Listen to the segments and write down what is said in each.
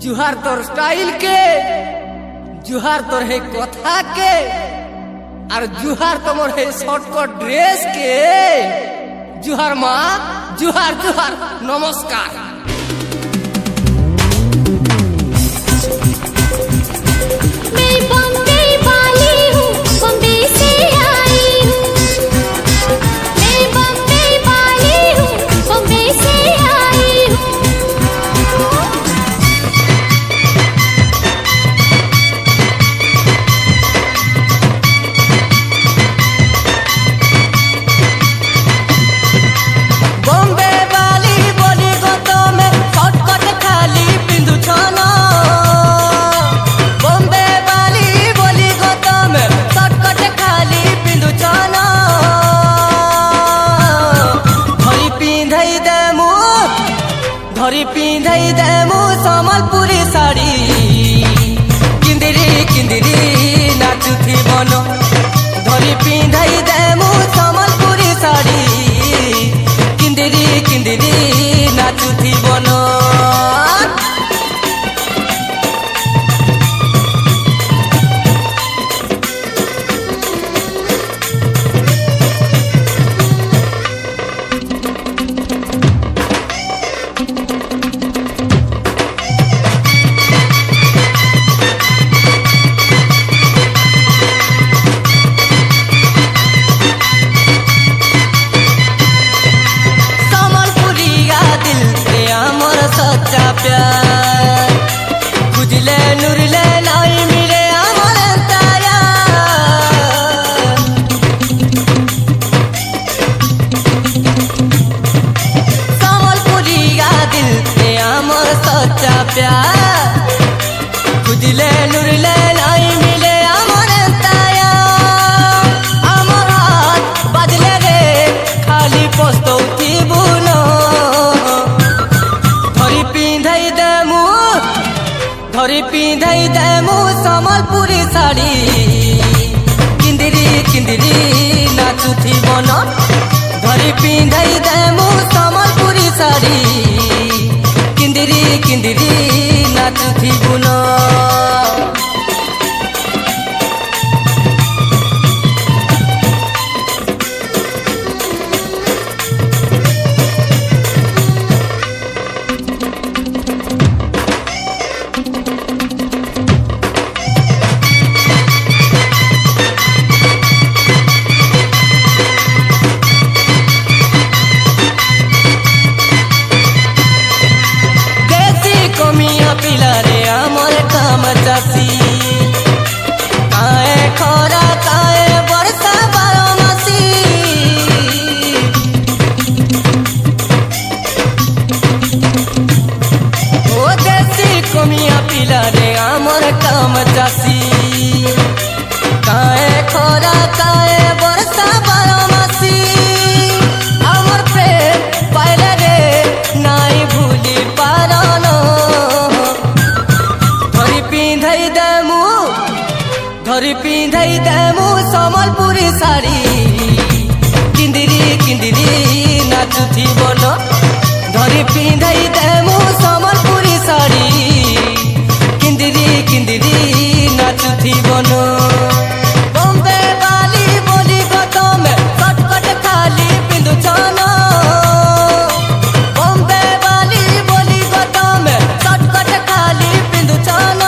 जुहार तोर स्टाइल के, जुहार तोर है कथा के, और जुहार तोर है शॉर्टकट ड्रेस के। जुहार माँ, जुहार जुहार, नमस्कार। धरी पिंधाई देमु सम्बलपुरी साड़ी, किंदिरी किंदिरी नाचुथी बन। धरी पिंधाई देमु सम्बलपुरी साड़ी, किंदिरी किंदिरी नाचुथी बन। सच्चा प्यार खुजले नुरले लाई मिले अमर ताया। सम्बलपुरिया दिल पे अमर सच्चा प्यार खुजले नुरले लाई मिले अमर ताया। अमर हाथ बदले रे खाली पस्तौती बुनो। धरी पिंधाई देमु सम्बलपुरी साड़ी, किंदिरी किंदिरी नाचुथी बन। धरी पिंधाई देमु सम्बलपुरी साड़ी, किंदिरी किंदिरी नाचुथी बुन। पिलारे आमर काम चासी, काए खरा काए वर्षा बारमासी। ओ देसी कमिया पिलारे आमर काम चासी, काए खरा काए वर्षा बारमासी। आमर प्रेम पाइले रे नाई भूली पारन। धरी पिंधाई देमु सम्बलपुरी साड़ी, किंदिरी किंदिरी नाचुथी बन। धरी पिंधाई देमु सम्बलपुरी साड़ी, किंदिरी किंदिरी नाचुथी बन। बॉम्बे वाली बोली गतम कटकट खाली पिंधुछन। बॉम्बे वाली बोली गतम कटकट खाली पिंधुछन।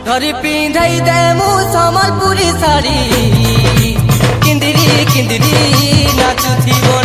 धरी पिंधाई देमु सम्बलपुरी साड़ी, किंदिरी किंदिरी नाचुथी बन।